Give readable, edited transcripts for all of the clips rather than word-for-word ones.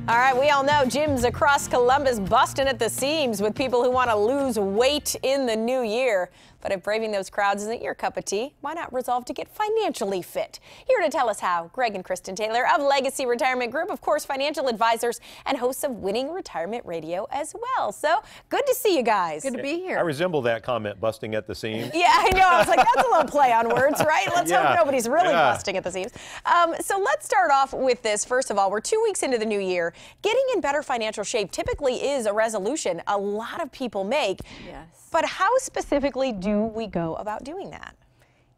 All right, we all know gyms across Columbus busting at the seams with people who want to lose weight in the new year. But if braving those crowds isn't your cup of tea, why not resolve to get financially fit? Here to tell us how, Greg and Kristen Taylor of Legacy Retirement Group, of course, financial advisors and hosts of Winning Retirement Radio as well. So good to see you guys. Good to be here. I resemble that comment, busting at the seams. Yeah, I know. I was like, that's a little play on words, right? Let's hope nobody's really busting at the seams. So let's start off with this. First of all, we're 2 weeks into the new year. Getting in better financial shape typically is a resolution a lot of people make. Yes. But how specifically do we go about doing that?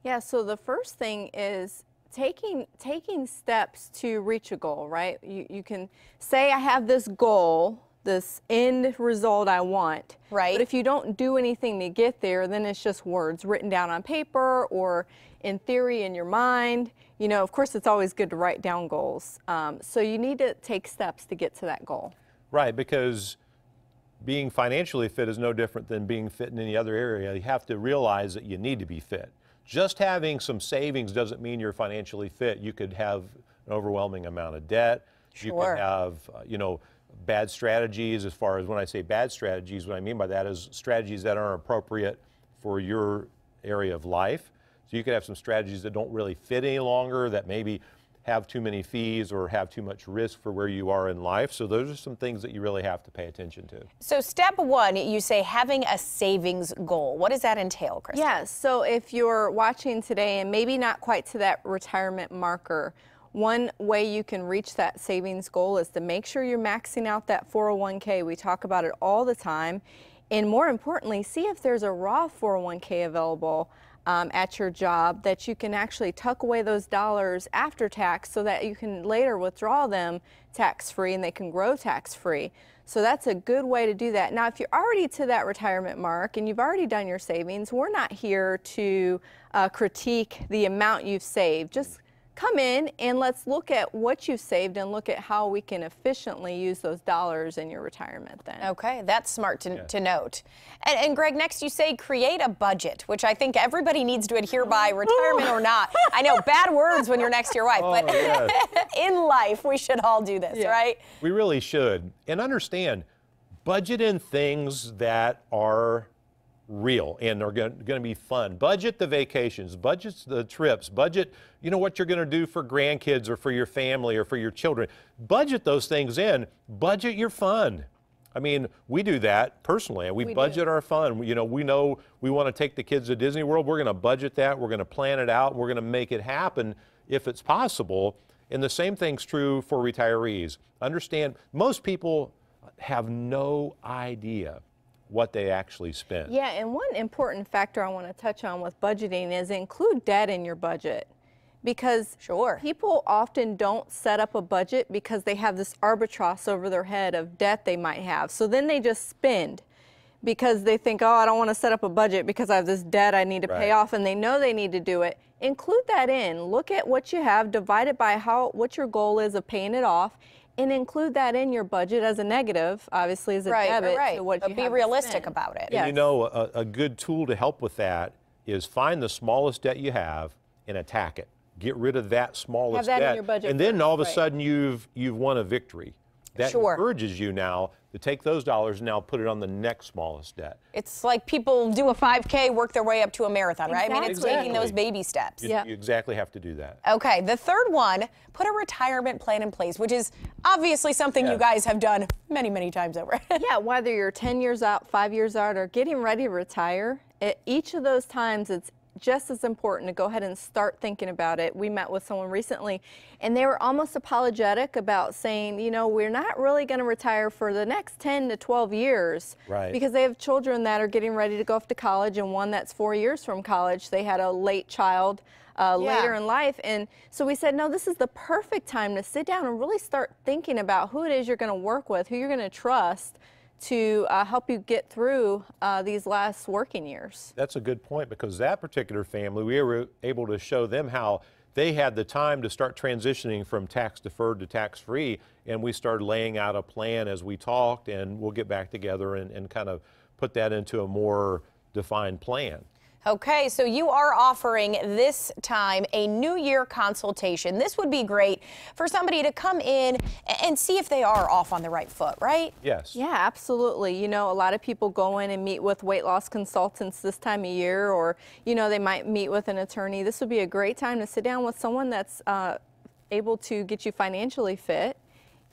Yeah, so the first thing is taking steps to reach a goal, right? You can say I have this goal, this end result I want. Right. But if you don't do anything to get there, then it's just words written down on paper or in theory in your mind. You know, of course, it's always good to write down goals. So you need to take steps to get to that goal. Right, because being financially fit is no different than being fit in any other area. You have to realize that you need to be fit. Just having some savings doesn't mean you're financially fit. You could have an overwhelming amount of debt. Sure. You could have, bad strategies. As far as when I say bad strategies, what I mean by that is strategies that aren't appropriate for your area of life. So you could have some strategies that don't really fit any longer, that maybe have too many fees or have too much risk for where you are in life. So those are some things that you really have to pay attention to. So step one, you say having a savings goal. What does that entail, Kristen? Yeah, so if you're watching today and maybe not quite to that retirement marker, one way you can reach that savings goal is to make sure you're maxing out that 401k. We talk about it all the time. And more importantly, see if there's a Roth 401k available at your job that you can actually tuck away those dollars after tax so that you can later withdraw them tax-free and they can grow tax-free. So that's a good way to do that. Now, if you're already to that retirement mark and you've already done your savings, we're not here to critique the amount you've saved. Just come in and let's look at what you've saved and look at how we can efficiently use those dollars in your retirement then. Okay, that's smart to note. And Greg, next you say create a budget, which I think everybody needs to adhere by, retirement or not. I know, bad words when you're next to your wife, but yes. in life we should all do this, right? We really should. And understand, budget in things that are real and are going to be fun. Budget the vacations, budget the trips, budget, what you're going to do for grandkids or for your family or for your children. Budget those things in. Budget your fun. I mean, we do that personally. We budget our fun. We know we want to take the kids to Disney World. We're going to budget that. We're going to plan it out. We're going to make it happen if it's possible. And the same thing's true for retirees. Understand, most people have no idea what they actually spend. Yeah, and one important factor I want to touch on with budgeting is include debt in your budget. Because people often don't set up a budget because they have this albatross over their head of debt they might have. So then they just spend because they think, oh, I don't want to set up a budget because I have this debt I need to pay off, and they know they need to do it. Include that in. Look at what you have, divide it by what your goal is of paying it off, and include that in your budget as a negative, obviously as a debit to what you have. Be realistic about it. And a good tool to help with that is find the smallest debt you have and attack it. Get rid of that smallest debt. In your budget and then first, all of a sudden you've won a victory. That encourages you now to take those dollars and now put it on the next smallest debt. It's like people do a 5K, work their way up to a marathon, right? I mean, it's taking those baby steps. You exactly have to do that. Okay, the third one, put a retirement plan in place, which is obviously something you guys have done many, many times over. Yeah, whether you're 10 years out, 5 years out, or getting ready to retire, each of those times it's just as important to go ahead and start thinking about it. We met with someone recently and they were almost apologetic about saying, we're not really going to retire for the next 10 to 12 years. Right. Because they have children that are getting ready to go off to college, and one that's 4 years from college. They had a late child later in life. And so we said, no, this is the perfect time to sit down and really start thinking about who it is you're going to work with, who you're going to trust to help you get through these last working years. That's a good point, because that particular family, we were able to show them how they had the time to start transitioning from tax deferred to tax free, and we started laying out a plan as we talked, and we'll get back together and kind of put that into a more defined plan. Okay, so you are offering this time a New Year consultation. This would be great for somebody to come in and see if they are off on the right foot, right? Yes. Yeah, absolutely. You know, a lot of people go in and meet with weight loss consultants this time of year, or, you know, they might meet with an attorney. This would be a great time to sit down with someone that's able to get you financially fit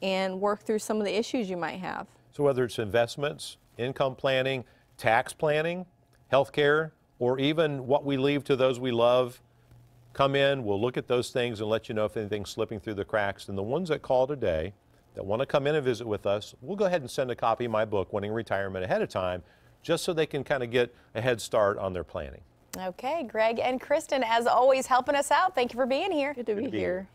and work through some of the issues you might have. So whether it's investments, income planning, tax planning, healthcare, or even what we leave to those we love, come in, we'll look at those things and let you know if anything's slipping through the cracks. And the ones that call today that want to come in and visit with us, we'll go ahead and send a copy of my book, Winning Retirement, ahead of time, just so they can kind of get a head start on their planning. Okay, Greg and Kristen, as always, helping us out. Thank you for being here. Good to be here.